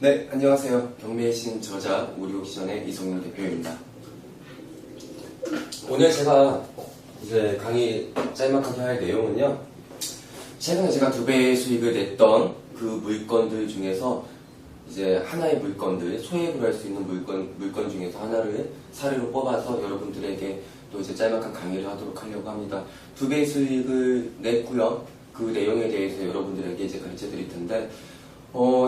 네, 안녕하세요. 경매의 신 저자 우리옥시전의 이성윤 대표입니다. 오늘 제가 이제 강의 짤막하게 할 내용은요. 최근에 제가 2배의 수익을 냈던 그 물건들 중에서 이제 하나의 물건들, 소액으로 할 수 있는 물건 중에서 하나를 사례로 뽑아서 여러분들에게 또 이제 짤막한 강의를 하도록 하려고 합니다. 2배의 수익을 냈고요. 그 내용에 대해서 여러분들에게 이제 가르쳐 드릴 텐데,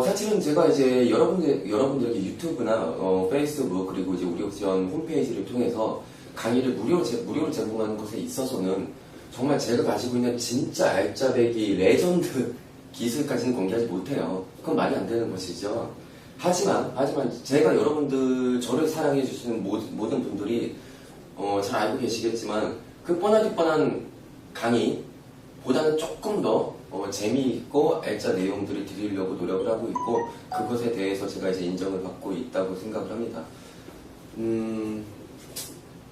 사실은 제가 이제 여러분들에게 유튜브나 페이스북 그리고 이제 우리옥시전 홈페이지를 통해서 강의를 무료로 제공하는 것에 있어서는 정말 제가 가지고 있는 진짜 알짜배기 레전드 기술까지는 공개하지 못해요. 그건 말이 안 되는 것이죠. 하지만 제가 저를 사랑해 주시는 모든 분들이 잘 알고 계시겠지만 그 뻔하디 뻔한 강의보다는 조금 더 재미있고 알짜 내용들을 드리려고 노력을 하고 있고, 그것에 대해서 제가 이제 인정을 받고 있다고 생각을 합니다.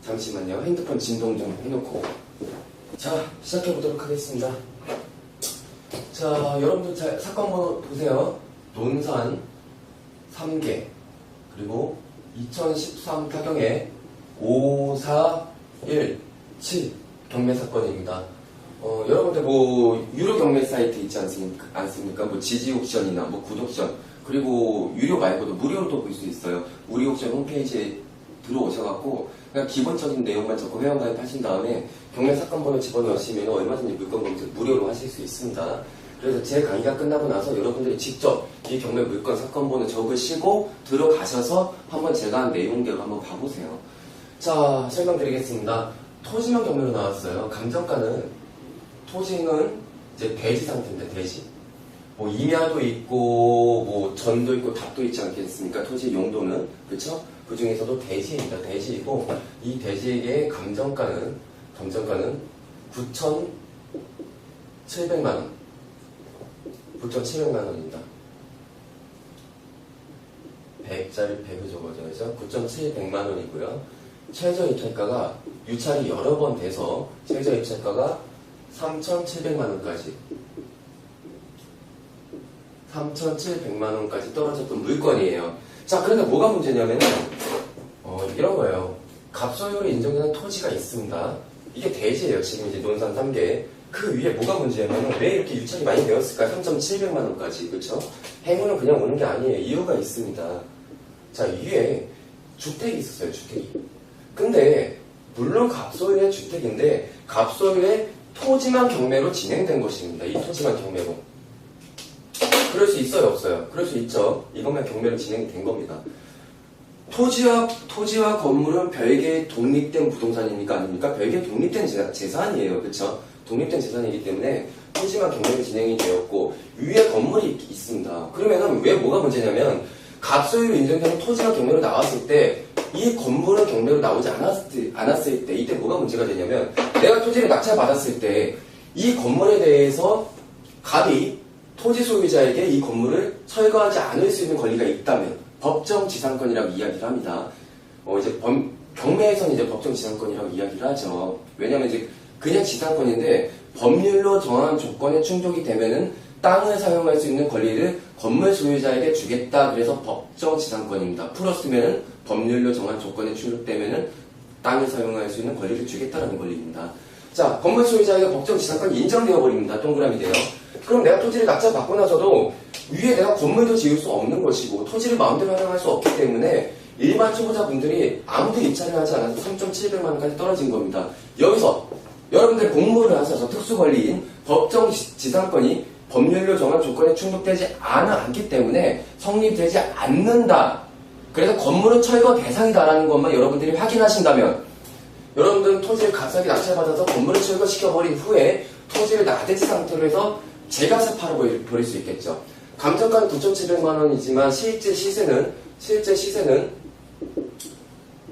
잠시만요. 핸드폰 진동 좀 해놓고. 자, 시작해보도록 하겠습니다. 자, 여러분들 사건 번호 보세요. 논산 3개, 그리고 2013 타경에 5417 경매 사건입니다. 여러분들 유료 경매 사이트 있지 않습니까? 지지옥션이나 구독션, 그리고 유료 말고도 무료로도 볼 수 있어요. 우리옥션 홈페이지에 들어오셔갖고 그냥 기본적인 내용만 적고 회원가입 하신 다음에 경매 사건 번호 집어넣으시면 얼마든지 물건 검색 무료로 하실 수 있습니다. 그래서 제 강의가 끝나고 나서 여러분들이 직접 이 경매 물건 사건 번호 적으시고 들어가셔서 한번 제가 한 내용대로 한번 봐보세요. 자, 설명드리겠습니다. 토지명 경매로 나왔어요. 감정가는, 토지는 이제 대지 상태인데, 대지. 임야도 있고, 전도 있고, 답도 있지 않겠습니까? 토지 용도는. 그쵸? 그 중에서도 대지입니다. 대지이고, 이 대지의 감정가는 9,700만원. 9,700만원입니다. 100짜리 100을 적어줘야죠. 9,700만원이고요. 최저 입찰가가 유찰이 여러 번 돼서 최저 입찰가가 3,700만원까지 3,700만원까지 떨어졌던 물건이에요. 자, 그런데 뭐가 문제냐면은 이런 거예요. 갑소유로 인정되는 토지가 있습니다. 이게 대지예요. 지금 이제 논산 3개. 그 위에 뭐가 문제냐면은 왜 이렇게 유찰이 많이 되었을까? 3,700만원까지. 그쵸? 행운은 그냥 오는 게 아니에요. 이유가 있습니다. 자, 위에 주택이 있었어요. 주택이. 근데 물론 갑소유의 주택인데 갑소유의 토지만 경매로 진행된 것입니다. 이 토지만 경매로. 그럴 수 있어요, 없어요? 그럴 수 있죠. 이것만 경매로 진행된 겁니다. 토지와 건물은 별개의 독립된 부동산입니까? 아닙니까? 별개의 독립된 재산이에요. 그쵸? 독립된 재산이기 때문에 토지만 경매로 진행이 되었고, 위에 건물이 있습니다. 그러면은 왜 뭐가 문제냐면, 갑소유로 인정되는 토지가 경매로 나왔을 때, 이 건물은 경매로 나오지 않았을 때, 이때 뭐가 문제가 되냐면, 내가 토지를 낙찰받았을 때, 이 건물에 대해서 갑이 토지 소유자에게 이 건물을 철거하지 않을 수 있는 권리가 있다면, 법정지상권이라고 이야기를 합니다. 경매에서는 이제 법정지상권이라고 이야기를 하죠. 왜냐면 이제 그냥 지상권인데, 법률로 정한 조건에 충족이 되면은 땅을 사용할 수 있는 권리를 건물 소유자에게 주겠다. 그래서 법정지상권입니다. 풀었으면은 법률로 정한 조건에 충족되면은 땅을 사용할 수 있는 권리를 주겠다라는 권리입니다. 자, 건물 소유자에게 법정지상권이 인정되어 버립니다. 동그라미 돼요. 그럼 내가 토지를 낙찰받고 나서도 위에 내가 건물도 지을 수 없는 것이고 토지를 마음대로 활용할 수 없기 때문에 일반 초보자분들이 아무도 입찰을 하지 않아서 3,700만원까지 떨어진 겁니다. 여기서 여러분들이 공모를 하셔서 특수권리인 법정지상권이 법률로 정한 조건에 충족되지 않기 때문에 성립되지 않는다. 그래서 건물은 철거 대상이다라는 것만 여러분들이 확인하신다면, 여러분들은 토지를 값싸게 낙찰받아서 건물을 철거시켜버린 후에 토지를 나대지 상태로 해서 제값에 팔아버릴 수 있겠죠. 감정가는 9,700만원이지만 실제 시세는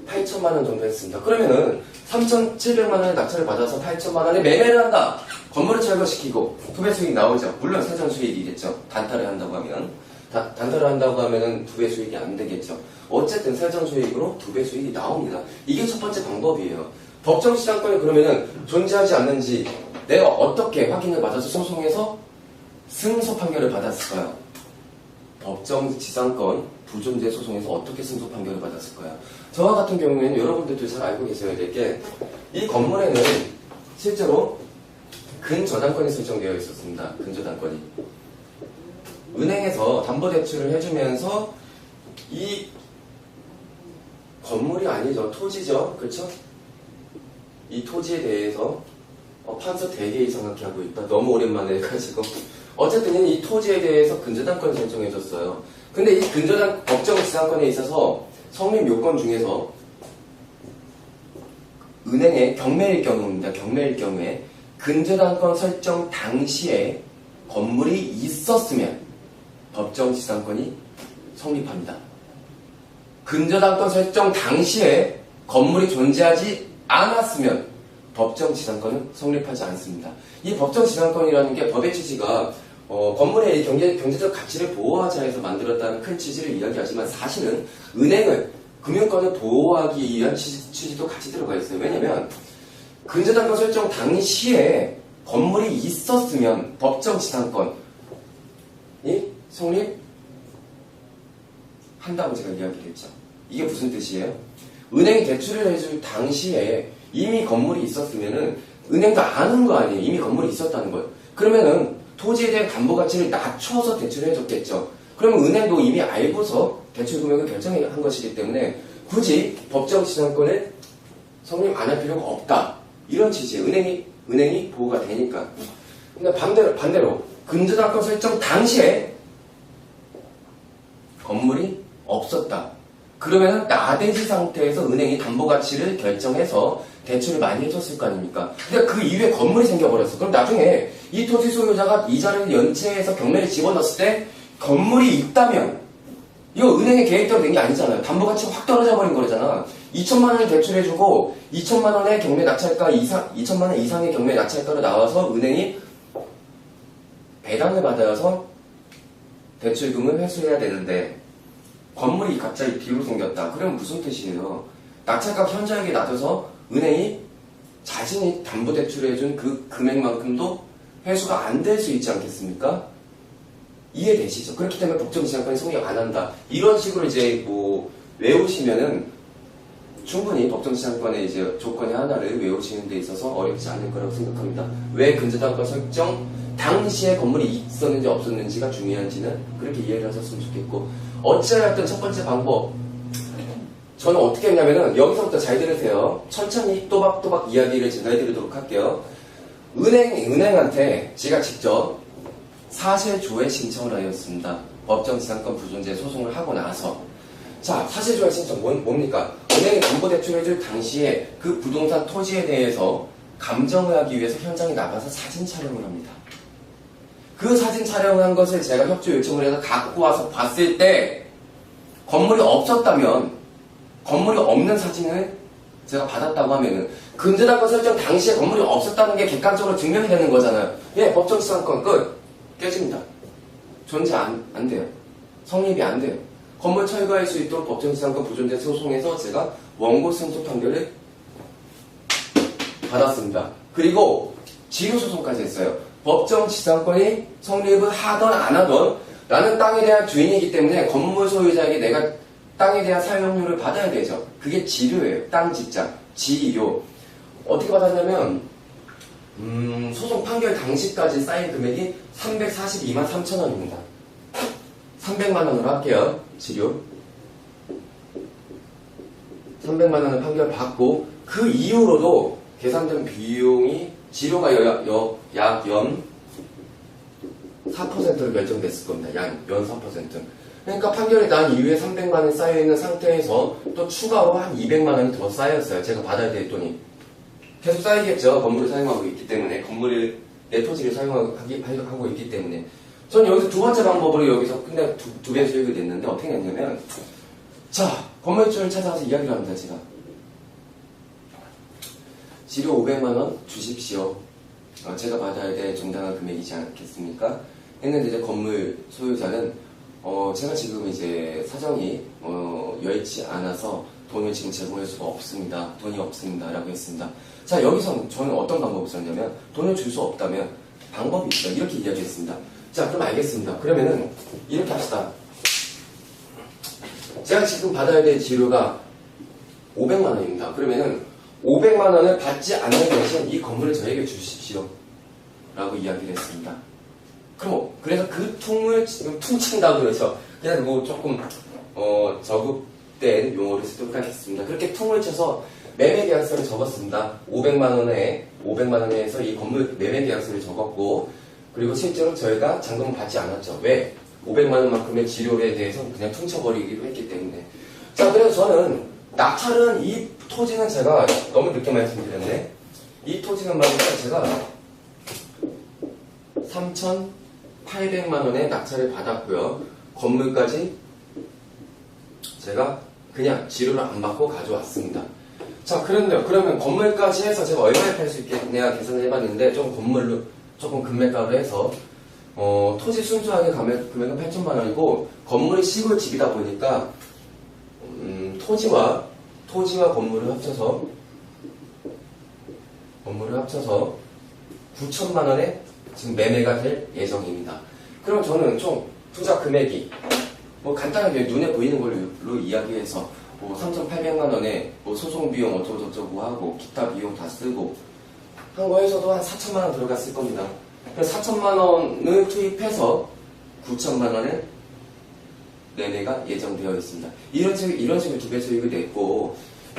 8천만원 정도 했습니다. 그러면은 3,700만원의 낙찰을 받아서 8천만원에 매매를 한다. 건물을 철거시키고 2배 수익이 나오죠. 물론 세전 수익이겠죠. 단타를 한다고 하면. 단타를 한다고 하면은 2배 수익이 안 되겠죠. 어쨌든 세전 수익으로 2배 수익이 나옵니다. 이게 첫 번째 방법이에요. 법정시장권이 그러면은 존재하지 않는지 내가 어떻게 확인을 받아서 소송해서 승소 판결을 받았을까요? 법정지상권 부존재 소송에서 어떻게 승소 판결을 받았을까요? 저와 같은 경우에는 여러분들도 잘 알고 계셔야 될 게 이 건물에는 실제로 근저당권이 설정되어 있었습니다. 근저당권이. 은행에서 담보대출을 해주면서 이 건물이 아니죠. 토지죠. 그렇죠? 이 토지에 대해서 판서 대개 이상하게 하고 있다. 너무 오랜만에 해가지고 어쨌든 이 토지에 대해서 근저당권 설정해줬어요. 근데 이 근저당 법정지상권에 있어서 성립 요건 중에서 은행의 경매일 경우입니다. 경매일 경우에 근저당권 설정 당시에 건물이 있었으면 법정지상권이 성립합니다. 근저당권 설정 당시에 건물이 존재하지 않았으면 법정지상권은 성립하지 않습니다. 이 법정지상권이라는 게 법의 취지가 건물의 경제적 가치를 보호하자 해서 만들었다는 큰 취지를 이야기하지만 사실은 은행을 금융권을 보호하기 위한 취지도 같이 들어가 있어요. 왜냐하면 근저당권 설정 당시에 건물이 있었으면 법정지상권이 성립한다고 제가 이야기를 했죠. 이게 무슨 뜻이에요? 은행이 대출을 해줄 당시에 이미 건물이 있었으면은 은행도 아는 거 아니에요. 이미 건물이 있었다는 거예요. 그러면은 토지에 대한 담보 가치를 낮춰서 대출을 해줬겠죠. 그러면 은행도 이미 알고서 대출 금액을 결정한 것이기 때문에 굳이 법정지상권을 성립 안 할 필요가 없다. 이런 취지예요. 은행이 보호가 되니까. 근데 반대로 근저당권 설정 당시에 건물이 없었다. 그러면 나대지 상태에서 은행이 담보 가치를 결정해서 대출을 많이 해줬을 거 아닙니까? 근데 그 이후에 건물이 생겨버렸어. 그럼 나중에 이 토지 소유자가 이자를 연체해서 경매를 집어넣었을 때 건물이 있다면 이거 은행의 계획대로 된 게 아니잖아요. 담보 가치가 확 떨어져 버린 거잖아. 2천만 원을 대출해주고 2천만 원의 경매 낙찰가 이상, 2천만 원 이상의 경매 낙찰가로 나와서 은행이 배당을 받아서 대출금을 회수해야 되는데 건물이 갑자기 비로 생겼다. 그러면 무슨 뜻이에요? 낙찰가 현저하게 낮아서 은행이 자신이 담보대출해준 그 금액만큼도 회수가 안 될 수 있지 않겠습니까? 이해되시죠? 그렇기 때문에 법정지상권이 성립 안 한다. 이런 식으로 이제 외우시면은 충분히 법정지상권의 이제 조건의 하나를 외우시는 데 있어서 어렵지 않을 거라고 생각합니다. 왜 근저당권 설정 당시에 건물이 있었는지 없었는지가 중요한지는 그렇게 이해를 하셨으면 좋겠고, 어찌하였든 첫 번째 방법, 저는 어떻게 했냐면은 여기서부터 잘 들으세요. 천천히 또박또박 이야기를 전해드리도록 할게요. 은행한테 제가 직접 사실조회 신청을 하였습니다. 법정지상권 부존재 소송을 하고 나서, 자, 사실조회 신청 뭡니까? 은행이 담보대출해줄 당시에 그 부동산 토지에 대해서 감정을 하기 위해서 현장에 나가서 사진 촬영을 합니다. 그 사진 촬영한 것을 제가 협조 요청을 해서 갖고 와서 봤을 때 건물이 없었다면, 건물이 없는 사진을 제가 받았다고 하면은 근저당권 설정 당시에 건물이 없었다는 게 객관적으로 증명이 되는 거잖아요. 예, 법정지상권 끝. 깨집니다. 존재 안 돼요. 성립이 안 돼요. 건물 철거할 수 있도록 법정지상권 부존재 소송에서 제가 원고 승소 판결을 받았습니다. 그리고 지류소송까지 했어요. 법정지상권이 성립을 하던 안 하던 나는 땅에 대한 주인이기 때문에 건물 소유자에게 내가 땅에 대한 사용료를 받아야 되죠. 그게 지류예요. 땅 집장, 지료. 어떻게 받았냐면 소송 판결 당시까지 쌓인 금액이 342만 3천 원입니다. 300만 원으로 할게요. 지료. 300만 원을 판결 받고 그 이후로도 계산된 비용이 지료가 약 연 4%로 결정됐을 겁니다. 연 4%. 그러니까 판결이 난 이후에 300만 원이 쌓여있는 상태에서 또 추가로 한 200만 원이 더 쌓였어요. 제가 받아야 될 돈이. 계속 쌓이겠죠. 건물을 사용하고 있기 때문에. 내 토지를 사용하고 있기 때문에. 저는 여기서 두 번째 방법으로 여기서 근데 두 배 수익이 됐는데 어떻게 했냐면, 자, 건물주를 찾아가서 이야기를 합니다. 지료 500만 원 주십시오. 제가 받아야 될 정당한 금액이지 않겠습니까? 했는데 이제 건물 소유자는 제가 지금 이제 사정이 여의치 않아서 돈을 지금 제공할 수가 없습니다. 돈이 없습니다. 라고 했습니다. 자, 여기서 저는 어떤 방법을 썼냐면, 돈을 줄 수 없다면 방법이 있다. 이렇게 이야기했습니다. 자, 그럼 알겠습니다. 그러면은 이렇게 합시다. 제가 지금 받아야 될 지료가 500만 원입니다. 그러면은 500만 원을 받지 않는 대신 이 건물을 저에게 주십시오. 라고 이야기를 했습니다. 그래서 그 퉁을 지금 퉁친다고 그러죠. 그냥 뭐 조금, 저급된 용어를 쓰도록 하겠습니다. 그렇게 퉁을 쳐서 매매 계약서를 적었습니다. 500만 원에 해서 이 건물 매매 계약서를 적었고, 그리고 실제로 저희가 잔금을 받지 않았죠. 왜? 500만 원만큼의 지료에 대해서 그냥 퉁쳐버리기로 했기 때문에. 자, 그래서 저는 낙찰은 이 토지는 제가 너무 늦게 말씀드렸네. 이 토지는 말이죠. 제가 3,800만 원에 낙찰을 받았고요. 건물까지 제가 그냥 지료를 안 받고 가져왔습니다. 자, 그런데요. 그러면 건물까지 해서 제가 얼마에 팔 수 있겠냐 계산을 해봤는데, 조금 금매가로 해서, 토지 순수하게 금액은 8천만 원이고, 건물이 시골집이다 보니까, 토지와 건물을 합쳐서 9천만 원에 지금 매매가 될 예정입니다. 그럼 저는 총 투자 금액이, 간단하게 눈에 보이는 걸로 이야기해서, 3,800만 원에 소송 비용 어쩌고저쩌고 하고 기타 비용 다 쓰고 한 거에서도 한 4천만 원 들어갔을 겁니다. 그래서 4천만 원을 투입해서 9천만 원의 매매가 예정되어 있습니다. 이런 식으로 두 배 수익을 냈고,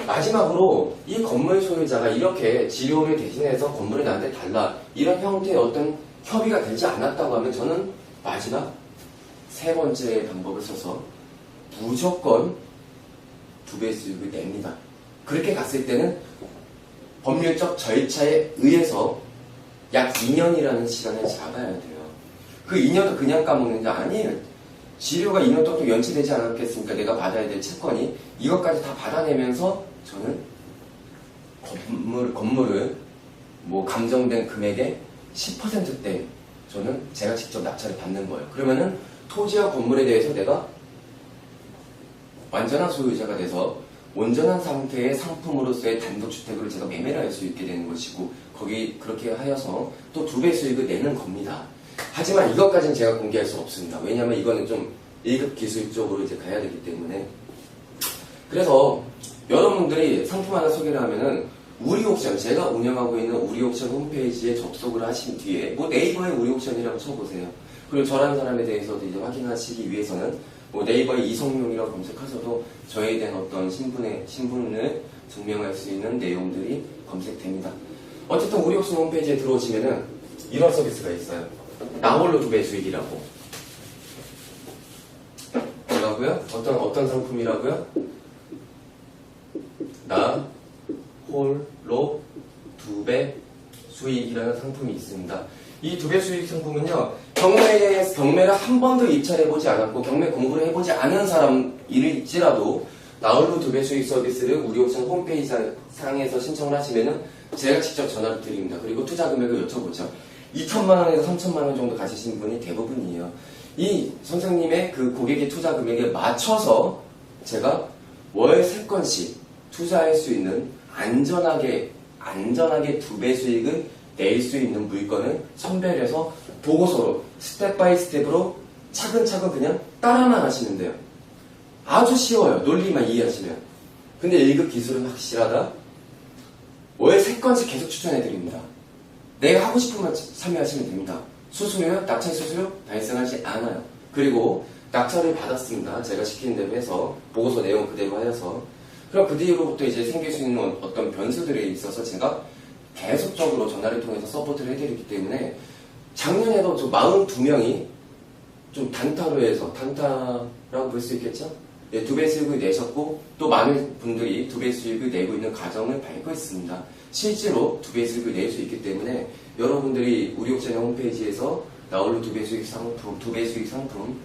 마지막으로 이 건물 소유자가 이렇게 지료를 대신해서 건물을 나한테 달라, 이런 형태의 어떤 협의가 되지 않았다고 하면 저는 마지막 세 번째 방법을 써서 무조건 두 배 수익을 냅니다. 그렇게 갔을 때는 법률적 절차에 의해서 약 2년이라는 시간을 잡아야 돼요. 그 2년도 그냥 까먹는 게 아니에요. 지료가 2년 동안 연체되지 않았겠습니까? 내가 받아야 될 채권이. 이것까지 다 받아내면서 저는 건물을 감정된 금액의 10%대 저는 제가 직접 낙찰을 받는 거예요. 그러면은 토지와 건물에 대해서 내가 완전한 소유자가 돼서 온전한 상태의 상품으로서의 단독주택을 제가 매매를 할 수 있게 되는 것이고, 그렇게 하여서 또 두 배 수익을 내는 겁니다. 하지만 이것까지는 제가 공개할 수 없습니다. 왜냐하면 이거는 좀 1급 기술적으로 이제 가야 되기 때문에. 그래서 여러분들이 상품 하나 소개를 하면은 우리옥션, 제가 운영하고 있는 우리옥션 홈페이지에 접속을 하신 뒤에 네이버에 우리옥션이라고 쳐보세요. 그리고 저라는 사람에 대해서도 이제 확인하시기 위해서는 네이버에 이성용이라고 검색하셔도 저에 대한 어떤 신분을 증명할 수 있는 내용들이 검색됩니다. 어쨌든 우리옥션 홈페이지에 들어오시면은 이런 서비스가 있어요. 나홀로 두 배 수익이라고. 뭐라고요? 어떤 상품이라고요? 나홀로 두 배 수익이라는 상품이 있습니다. 이 두 배 수익 상품은요, 경매를 한 번도 입찰해보지 않았고 경매 공부를 해보지 않은 사람일지라도 나홀로 두 배 수익 서비스를 우리옥션 홈페이지 상에서 신청을 하시면은 제가 직접 전화를 드립니다. 그리고 투자 금액을 여쭤보죠. 2천만 원에서 3천만 원 정도 가지신 분이 대부분이에요. 이 선생님의 그 고객의 투자 금액에 맞춰서 제가 월 3건씩 투자할 수 있는 안전하게 두 배 수익을 낼 수 있는 물건을 선별해서 보고서로 스텝 바이 스텝으로 차근차근 그냥 따라만 하시면 돼요. 아주 쉬워요. 논리만 이해하시면. 근데 1급 기술은 확실하다. 월 3건씩 계속 추천해드립니다. 내가 하고 싶으면 참여하시면 됩니다. 수수료, 낙찰 수수료 발생하지 않아요. 그리고 낙찰을 받았습니다. 제가 시키는 대로 해서 보고서 내용 그대로 하여서. 그럼 그 뒤로부터 이제 생길 수 있는 어떤 변수들에 있어서 제가 계속적으로 전화를 통해서 서포트를 해드리기 때문에 작년에도 좀 42명이 좀 단타로 해서, 단타라고 볼 수 있겠죠? 네, 두 배 수익을 내셨고 또 많은 분들이 두 배 수익을 내고 있는 과정을 밟고 있습니다. 실제로 두 배 수익을 낼 수 있기 때문에 여러분들이 우리옥션 홈페이지에서 나홀로 두 배 수익 상품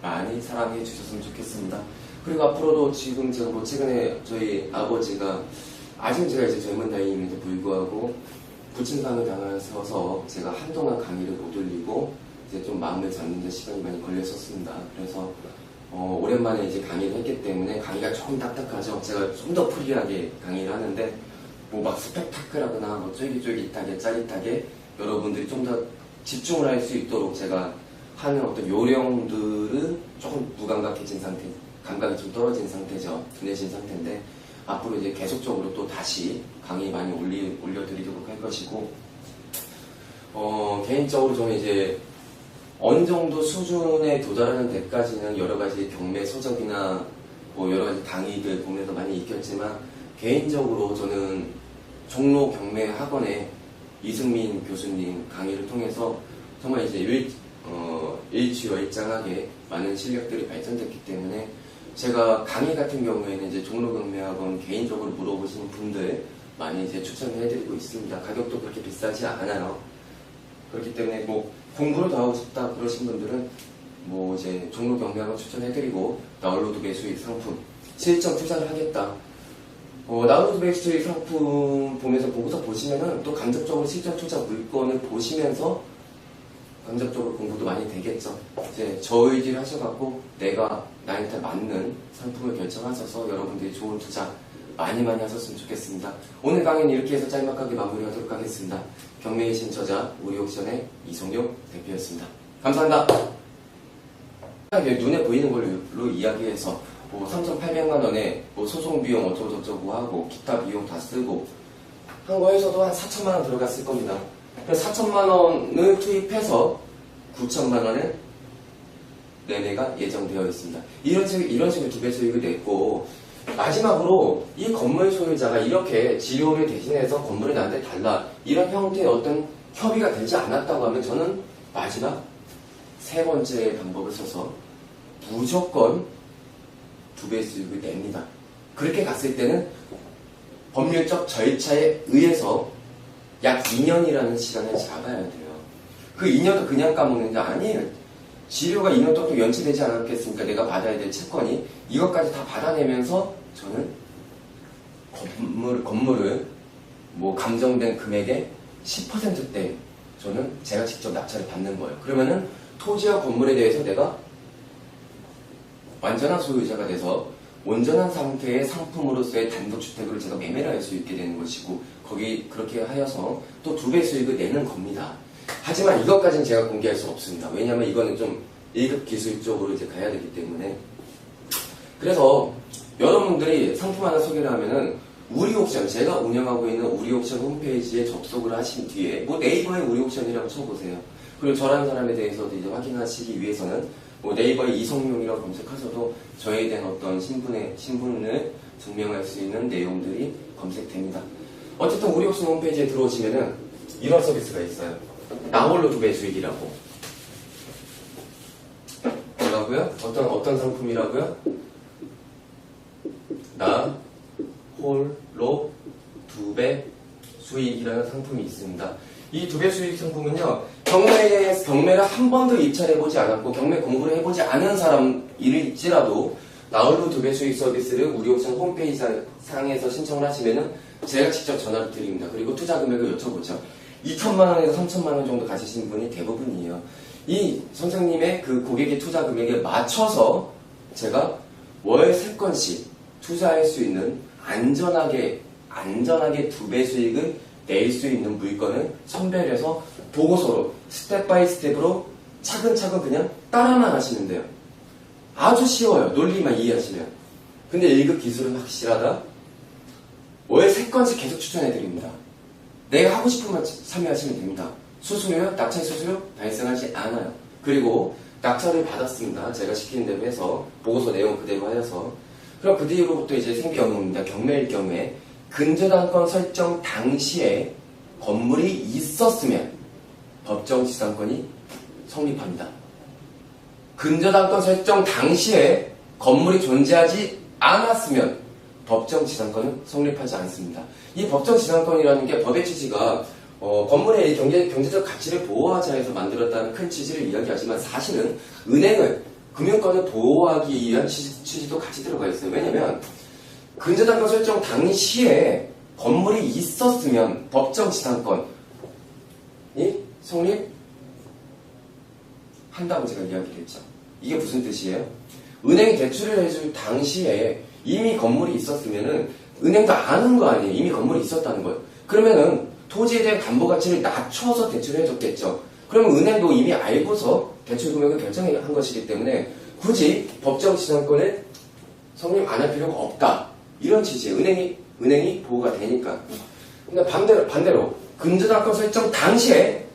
많이 사랑해 주셨으면 좋겠습니다. 그리고 앞으로도 지금 제가 최근에 저희 아버지가 아직 제가 이제 젊은 나이임에도 불구하고 부친상을 당하셔서 제가 한동안 강의를 못 올리고 이제 좀 마음을 잡는 데 시간이 많이 걸렸었습니다. 그래서 오랜만에 이제 강의를 했기 때문에 강의가 조금 딱딱하죠. 제가 좀 더 프리하게 강의를 하는데 막 스펙타클하거나 쫄깃쫄깃하게 짜릿하게 여러분들이 좀 더 집중을 할 수 있도록 제가 하는 어떤 요령들은 조금 무감각해진 상태 감각이 좀 떨어진 상태죠. 둔해진 상태인데 앞으로 이제 계속적으로 또 다시 강의 많이 올려드리도록 할 것이고, 개인적으로 저는 이제 어느 정도 수준에 도달하는 데까지는 여러 가지 경매 서적이나 뭐 여러 가지 강의들 보면서 많이 익혔지만, 개인적으로 저는 종로 경매 학원의 이승민 교수님 강의를 통해서 정말 이제 일취월장하게 많은 실력들이 발전됐기 때문에, 제가 강의 같은 경우에는 이제 종로 경매학원 개인적으로 물어보시는 분들 많이 이제 추천을 해드리고 있습니다. 가격도 그렇게 비싸지 않아요. 그렇기 때문에 뭐 공부를 더 하고 싶다 그러신 분들은 뭐 이제 종로 경매학원 추천해드리고, 다운로드 매수익 상품 실전 투자를 하겠다. 다운로드 매수익 상품 보면서 보고서 보시면은 또 간접적으로 실전 투자 물건을 보시면서 간접적으로 공부도 많이 되겠죠. 이제 저의지를 하셔갖고 내가 나한테 맞는 상품을 결정하셔서 여러분들이 좋은 투자 많이 하셨으면 좋겠습니다. 오늘 강의는 이렇게 해서 짤막하게 마무리하도록 하겠습니다. 경매의 신처자 우리옥션의 이성용 대표였습니다. 감사합니다. 눈에 보이는 걸로 이야기해서 뭐 3,800만원에 뭐 소송 비용 어쩌고저쩌고 하고 기타 비용 다 쓰고 한 거에서도 한 4천만원 들어갔을 겁니다. 4천만원을 투입해서 9천만원을 매매가 예정되어 있습니다. 이런 식으로 두 배 수익을 냈고, 마지막으로 이 건물 소유자가 이렇게 지료를 대신해서 건물을 나한테 달라, 이런 형태의 어떤 협의가 되지 않았다고 하면 저는 마지막 세 번째 방법을 써서 무조건 두 배 수익을 냅니다. 그렇게 갔을 때는 법률적 절차에 의해서 약 2년이라는 시간을 잡아야 돼요. 그 2년도 그냥 까먹는 게 아니에요. 지료가 2년 동안 연체되지 않았겠습니까? 내가 받아야 될 채권이. 이것까지 다 받아내면서 저는 건물을 뭐 감정된 금액의 10%대 저는 제가 직접 낙찰을 받는 거예요. 그러면은 토지와 건물에 대해서 내가 완전한 소유자가 돼서 온전한 상태의 상품으로서의 단독주택을 제가 매매를 할 수 있게 되는 것이고, 거기 그렇게 하여서 또 두 배 수익을 내는 겁니다. 하지만 이것까지는 제가 공개할 수 없습니다. 왜냐하면 이거는 좀 1급 기술 쪽으로 이제 가야 되기 때문에. 그래서 여러분들이 상품 하나 소개를 하면은 우리옥션, 제가 운영하고 있는 우리옥션 홈페이지에 접속을 하신 뒤에 뭐 네이버에 우리옥션이라고 쳐보세요. 그리고 저라는 사람에 대해서도 이제 확인하시기 위해서는 뭐 네이버에 이성용이라고 검색하셔도 저에 대한 어떤 신분을 증명할 수 있는 내용들이 검색됩니다. 어쨌든 우리옥션 홈페이지에 들어오시면은 이런 서비스가 있어요. 나홀로 두 배 수익이라고. 뭐라고요? 어떤 상품이라고요? 나홀로 두 배 수익이라는 상품이 있습니다. 이 두 배 수익 상품은요, 경매를 한 번도 입찰해보지 않았고 경매 공부를 해보지 않은 사람일지라도 나홀로 두 배 수익 서비스를 우리옥션 홈페이지 상에서 신청을 하시면은 제가 직접 전화를 드립니다. 그리고 투자 금액을 여쭤보죠. 2천만원에서 3천만원 정도 가지신 분이 대부분이에요. 이 선생님의 그 고객의 투자 금액에 맞춰서 제가 월 3건씩 투자할 수 있는 안전하게 두 배 수익을 낼 수 있는 물건을 선별해서 보고서로 스텝 바이 스텝으로 차근차근 그냥 따라만 하시면 돼요. 아주 쉬워요. 논리만 이해하시면. 근데 1급 기술은 확실하다. 월 3건씩 계속 추천해드립니다. 내가 하고 싶은 만 참여하시면 됩니다. 수수료, 낙찰 수수료 발생하지 않아요. 그리고 낙찰을 받았습니다. 제가 시키는 대로 해서 보고서 내용 그대로 하여서. 그럼 그 뒤로부터 이제 생경우입니다. 경매일 경우에 근저당권 설정 당시에 건물이 있었으면 법정지상권이 성립합니다. 근저당권 설정 당시에 건물이 존재하지 않았으면 법정지상권은 성립하지 않습니다. 이 법정지상권이라는 게 법의 취지가 건물의 경제적 가치를 보호하자 해서 만들었다는 큰 취지를 이야기하지만, 사실은 은행을, 금융권을 보호하기 위한 취지도 같이 들어가 있어요. 왜냐면 근저당권 설정 당시에 건물이 있었으면 법정지상권이 성립한다고 제가 이야기를 했죠. 이게 무슨 뜻이에요? 은행이 대출을 해줄 당시에 이미 건물이 있었으면은 은행도 아는 거 아니에요. 이미 건물이 있었다는 거예요. 그러면은 토지에 대한 담보가치를 낮춰서 대출을 해줬겠죠. 그러면 은행도 이미 알고서 대출 금액을 결정한 것이기 때문에 굳이 법정지상권을 성립 안 할 필요가 없다. 이런 취지에 은행이 보호가 되니까. 근데 반대로 근저당권 설정 당시에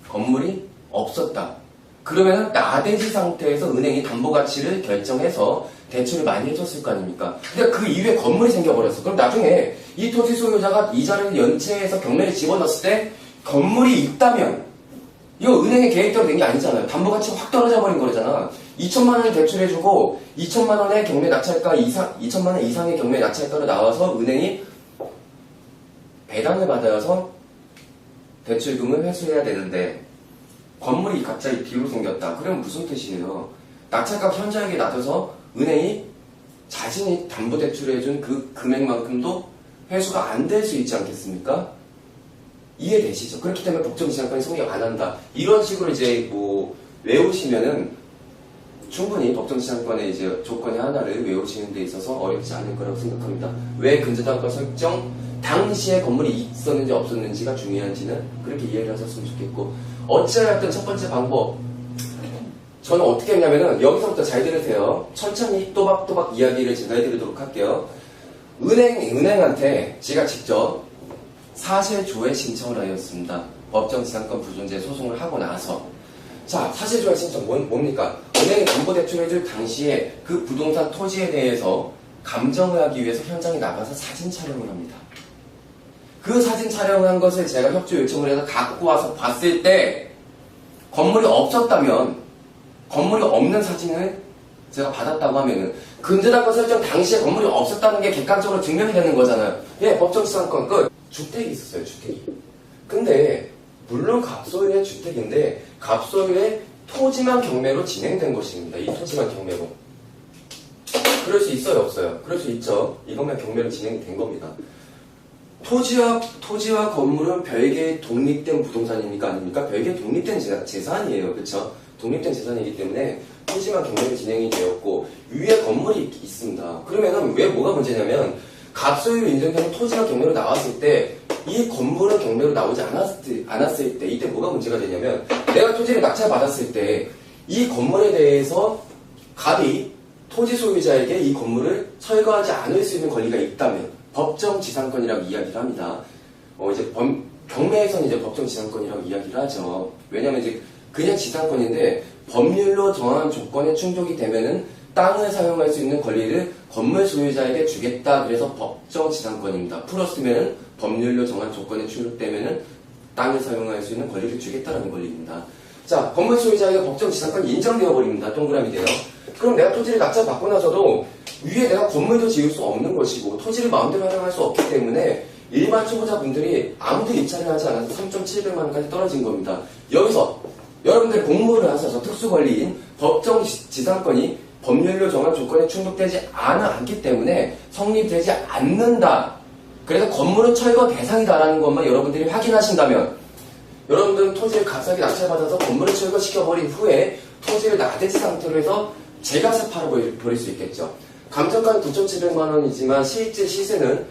건물이 없었다. 그러면은 나대지 상태에서 은행이 담보가치를 결정해서 대출을 많이 해줬을 거 아닙니까? 근데 그 이후에 건물이 생겨버렸어. 그럼 나중에 이 토지 소유자가 이자를 연체해서 경매를 집어넣었을 때 건물이 있다면 이거 은행의 계획대로 된 게 아니잖아요. 담보가치가 확 떨어져 버린 거잖아. 2천만 원을 대출해주고 2천만 원의 경매 낙찰가 이상, 2천만 원 이상의 경매 낙찰가로 나와서 은행이 배당을 받아서 대출금을 회수해야 되는데 건물이 갑자기 비로 생겼다. 그러면 무슨 뜻이에요? 낙찰가 현저하게 낮아서 은행이 자신이 담보대출해준 그 금액만큼도 회수가 안 될 수 있지 않겠습니까? 이해되시죠? 그렇기 때문에 법정지상권이 성립 안 한다. 이런 식으로 이제 뭐 외우시면은 충분히 법정지상권의 이제 조건의 하나를 외우시는 데 있어서 어렵지 않을 거라고 생각합니다. 왜 근저당권 설정 당시에 건물이 있었는지 없었는지가 중요한지는 그렇게 이해를 하셨으면 좋겠고, 어찌하였든 첫 번째 방법, 저는 어떻게 했냐면은 여기서부터 잘 들으세요. 천천히 또박또박 이야기를 제가 해드리도록 할게요. 은행한테 제가 직접 사실조회 신청을 하였습니다. 법정지상권 부존재 소송을 하고 나서. 자, 사실조회 신청 뭡니까? 은행이 담보대출해줄 당시에 그 부동산 토지에 대해서 감정을 하기 위해서 현장에 나가서 사진 촬영을 합니다. 그 사진 촬영을 한 것을 제가 협조 요청을 해서 갖고 와서 봤을 때 건물이 없었다면, 건물이 없는 사진을 제가 받았다고 하면은 근저당권 설정 당시에 건물이 없었다는 게 객관적으로 증명이 되는 거잖아요. 예, 법정지상권 끝. 주택이 있었어요, 주택이. 근데 물론 갑소유의 주택인데 갑소유의 토지만 경매로 진행된 것입니다. 이 토지만 경매로. 그럴 수 있어요, 없어요? 그럴 수 있죠. 이것만 경매로 진행이 된 겁니다. 토지와 건물은 별개의 독립된 부동산입니까? 아닙니까? 별개의 독립된 재산이에요. 그렇죠? 독립된 재산이기 때문에 토지만 경매로 진행이 되었고 위에 건물이 있습니다. 그러면은 왜 뭐가 문제냐면 갑소유로 인정되는 토지가 경매로 나왔을 때 이 건물은 경매로 나오지 않았을 때 이때 뭐가 문제가 되냐면, 내가 토지를 낙찰받았을 때 이 건물에 대해서 갑이 토지 소유자에게 이 건물을 철거하지 않을 수 있는 권리가 있다면 법정지상권이라고 이야기를 합니다. 이제 경매에서는 이제 법정지상권이라고 이야기를 하죠. 왜냐면 이제 그냥 지상권인데 법률로 정한 조건에 충족이 되면은 땅을 사용할 수 있는 권리를 건물 소유자에게 주겠다. 그래서 법정지상권입니다. 풀었으면은 법률로 정한 조건에 충족되면은 땅을 사용할 수 있는 권리를 주겠다라는 권리입니다. 자, 건물 소유자에게 법정지상권이 인정되어 버립니다. 동그라미 돼요. 그럼 내가 토지를 낙찰받고 나서도 위에 내가 건물도 지을 수 없는 것이고 토지를 마음대로 활용할 수 없기 때문에 일반 초보자분들이 아무도 입찰을 하지 않아서 3,700만 원까지 떨어진 겁니다. 여기서 여러분들 공부를 하셔서 특수권리인 법정지상권이 법률로 정한 조건에 충족되지 않기 때문에 성립되지 않는다. 그래서 건물은 철거 대상이다라는 것만 여러분들이 확인하신다면, 여러분들은 토지를 값싸게 낙찰받아서 건물을 철거시켜버린 후에 토지를 나대지 상태로 해서 제값에 팔아버릴 수 있겠죠. 감정가는 9,700만 원이지만 실제 시세는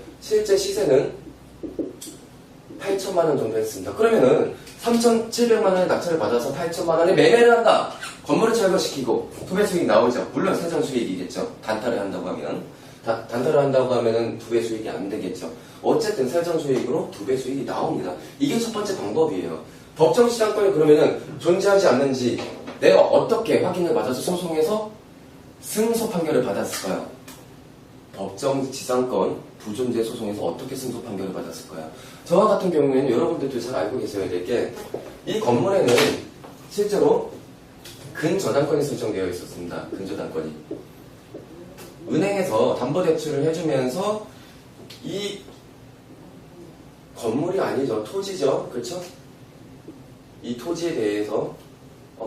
8천만 원 정도 했습니다. 그러면은 3,700만 원의 낙찰을 받아서 8천만 원에 매매를 한다. 건물을 철거시키고 두 배 수익이 나오죠. 물론 세전 수익이겠죠. 단타를 한다고 하면. 단타를 한다고 하면은 두 배 수익이 안 되겠죠. 어쨌든 세전 수익으로 두 배 수익이 나옵니다. 이게 첫 번째 방법이에요. 법정지상권이 그러면은 존재하지 않는지 내가 어떻게 확인을 받아서 소송에서 승소 판결을 받았을까요? 법정지상권 부존재 소송에서 어떻게 승소 판결을 받았을까요? 저와 같은 경우에는 여러분들도 잘 알고 계셔야 될 게, 이 건물에는 실제로 근저당권이 설정되어 있었습니다. 근저당권이. 은행에서 담보대출을 해주면서 이 건물이 아니죠. 토지죠. 그렇죠? 이 토지에 대해서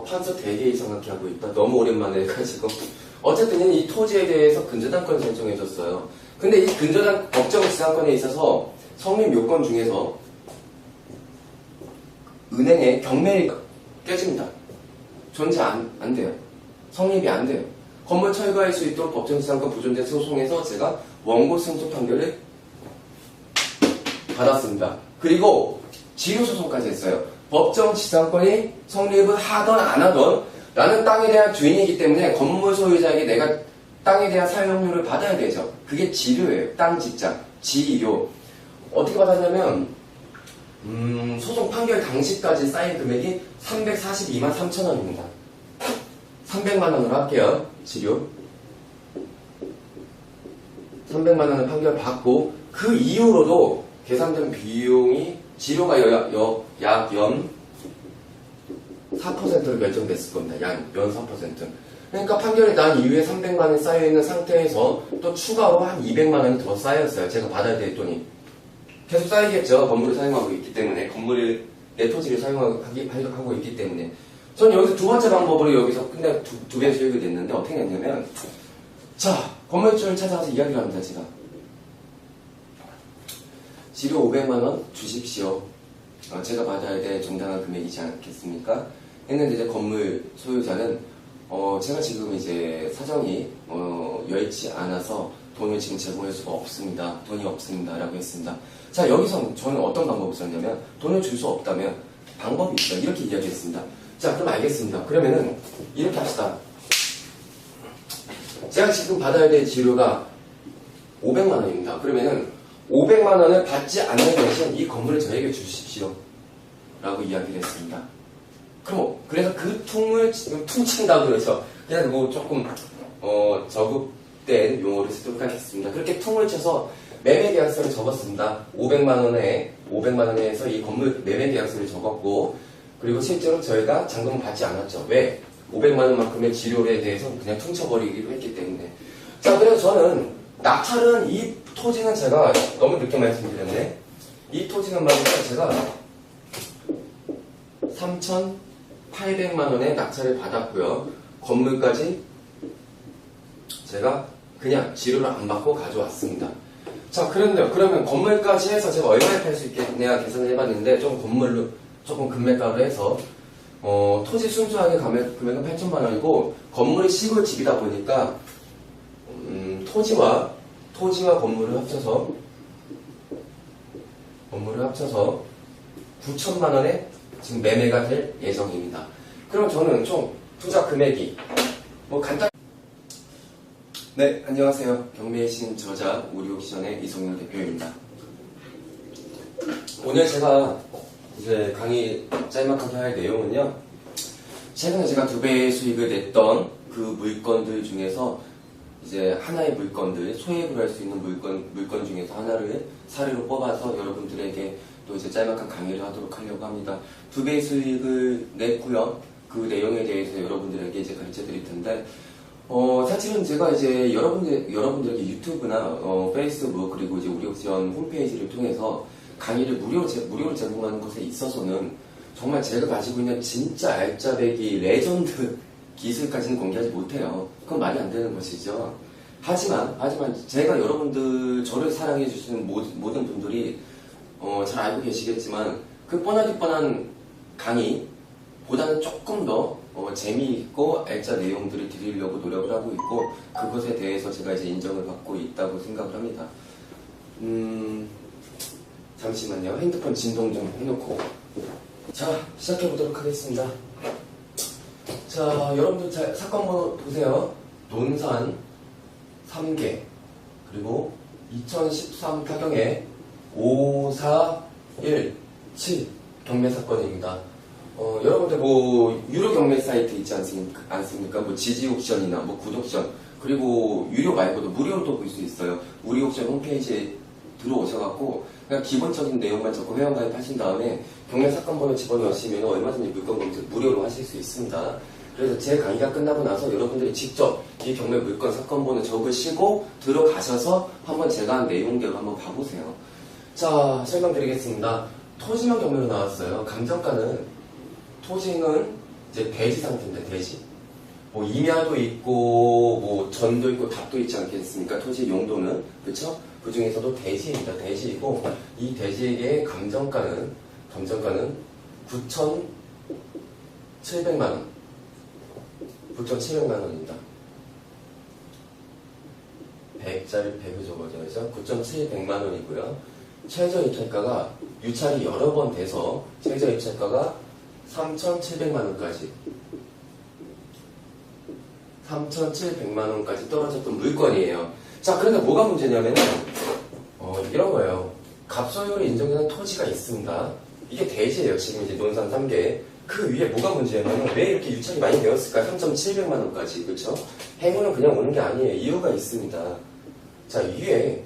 판서 대개의 정확히 하고 있다. 너무 오랜만에 해가지고. 어쨌든 이 토지에 대해서 근저당권을 설정해줬어요. 근데 이 법정지상권에 있어서 성립 요건 중에서 은행의 경매가 깨집니다. 존재 안 돼요. 성립이 안 돼요. 건물 철거할 수 있도록 법정지상권 부존재 소송에서 제가 원고 승소 판결을 받았습니다. 그리고 지효소송까지 했어요. 법정지상권이 성립을 하던 안 하던 나는 땅에 대한 주인이기 때문에 건물 소유자에게 내가 땅에 대한 사용료를 받아야 되죠. 그게 지료예요. 땅 집장, 지료. 어떻게 받았냐면 소송 판결 당시까지 쌓인 금액이 342만 3천 원입니다. 300만 원으로 할게요. 지료. 300만 원을 판결 받고 그 이후로도 계산된 비용이 지료가 약 연 4%로 결정됐을 겁니다. 연 4%. 그러니까 판결이 난 이후에 300만 원이 쌓여있는 상태에서 또 추가로 한 200만 원이 더 쌓였어요. 제가 받아야 될 돈이. 계속 쌓이겠죠. 건물을 사용하고 있기 때문에. 건물을, 내 토지를 사용하고 있기 때문에. 전 여기서 두 번째 방법으로 여기서 근데 두 배 수익이 됐는데 어떻게 했냐면, 자, 건물주를 찾아가서 이야기를 합니다, 제가. 지료 500만 원 주십시오. 제가 받아야 될 정당한 금액이지 않겠습니까? 했는데 이제 건물 소유자는 제가 지금 이제 사정이 여의치 않아서 돈을 지금 제공할 수가 없습니다. 돈이 없습니다. 라고 했습니다. 자, 여기서 저는 어떤 방법을 썼냐면 돈을 줄 수 없다면 방법이 있다. 이렇게 이야기했습니다. 자, 그럼 알겠습니다. 그러면은 이렇게 합시다. 제가 지금 받아야 될 지료가 500만 원입니다. 그러면은 500만 원을 받지 않는 대신 이 건물을 저에게 주십시오. 라고 이야기를 했습니다. 그래서 그 퉁을 지금 퉁친다고 그러죠. 그냥 뭐 조금, 저급된 용어를 쓰도록 하겠습니다. 그렇게 퉁을 쳐서 매매 계약서를 적었습니다. 500만 원에서 이 건물 매매 계약서를 적었고, 그리고 실제로 저희가 잔금을 받지 않았죠. 왜? 500만 원만큼의 지료에 대해서 그냥 퉁쳐버리기로 했기 때문에. 자, 그래서 저는 낙찰은 이 토지는 제가 너무 늦게 말씀드렸네. 이 토지는 말이죠. 제가 3,800만 원의 낙찰을 받았고요. 건물까지 제가 그냥 지료를 안 받고 가져왔습니다. 자, 그러면 건물까지 해서 제가 얼마에 팔 수 있겠냐 계산을 해봤는데 조금 금매가로 해서 토지 순수하게 금액은 8천만 원이고 건물이 시골 집이다 보니까 토지와 건물을 합쳐서 9천만 원에 지금 매매가 될 예정입니다. 그럼 저는 총 투자 금액이 네, 안녕하세요. 경매의 신 저자 우리옥시전의 이성열 대표입니다. 오늘 제가 이제 강의 짤막하게 할 내용은요. 최근에 제가 2배의 수익을 냈던 그 물건들 중에서 이제 하나의 물건들, 소액을 할 수 있는 물건 중에서 하나를 사례로 뽑아서 여러분들에게 또 이제 짤막한 강의를 하도록 하려고 합니다. 2배의 수익을 냈고요. 그 내용에 대해서 여러분들에게 이제 가르쳐 드릴 텐데, 사실은 제가 이제 여러분들에게 유튜브나 페이스북 그리고 이제 우리옥시전 홈페이지를 통해서 강의를 무료로 제공하는 것에 있어서는 정말 제가 가지고 있는 진짜 알짜배기 레전드 기술까지는 공개하지 못해요. 그건 말이 안 되는 것이죠. 하지만 제가 여러분들 저를 사랑해 주시는 모든 분들이 잘 알고 계시겠지만 그 뻔하디 뻔한 강의보다는 조금 더 재미있고 알짜 내용들을 드리려고 노력을 하고 있고 그것에 대해서 제가 이제 인정을 받고 있다고 생각을 합니다. 잠시만요. 핸드폰 진동 좀 해놓고 자, 시작해보도록 하겠습니다. 자, 여러분들 사건 번호 보세요. 논산 3개 그리고 2013 타경에 5417 경매 사건입니다. 여러분들 뭐 유료 경매 사이트 있지 않습니까? 뭐 지지옥션이나 뭐 굿옥션 그리고 유료 말고도 무료로도 볼 수 있어요. 우리옥션 홈페이지에 들어오셔갖고 그냥 기본적인 내용만 적고 회원가입 하신 다음에 경매 사건 번호 집어넣으시면 얼마든지 물건 검색 무료로 하실 수 있습니다. 그래서 제 강의가 끝나고 나서 여러분들이 직접 이 경매 물건 사건 번호 적으시고 들어가셔서 한번 제가 한 내용대로 한번 봐보세요. 자, 설명드리겠습니다. 토지만 경매로 나왔어요. 감정가는 토지는 이제 대지 상태인데 대지. 뭐 임야도 있고 뭐 전도 있고 답도 있지 않겠습니까? 토지 용도는 그렇죠? 그 중에서도 대지입니다. 대지이고 이 대지의 감정가는 9,700만 원. 9,700만 원입니다. 100짜리 100을 적어줘야죠. 9,700만 원이고요. 최저 입찰가가 유찰이 여러 번 돼서 최저 입찰가가 3,700만 원까지 3,700만 원까지 떨어졌던 물건이에요. 자, 그러니까 뭐가 문제냐면은 이런 거예요. 갑소유로 인정되는 토지가 있습니다. 이게 대지예요. 지금 이제 논산 3개. 그 위에 뭐가 문제냐면 왜 이렇게 유찰이 많이 되었을까? 3,700만 원까지. 그렇죠? 행운은 그냥 오는 게 아니에요. 이유가 있습니다. 자, 위에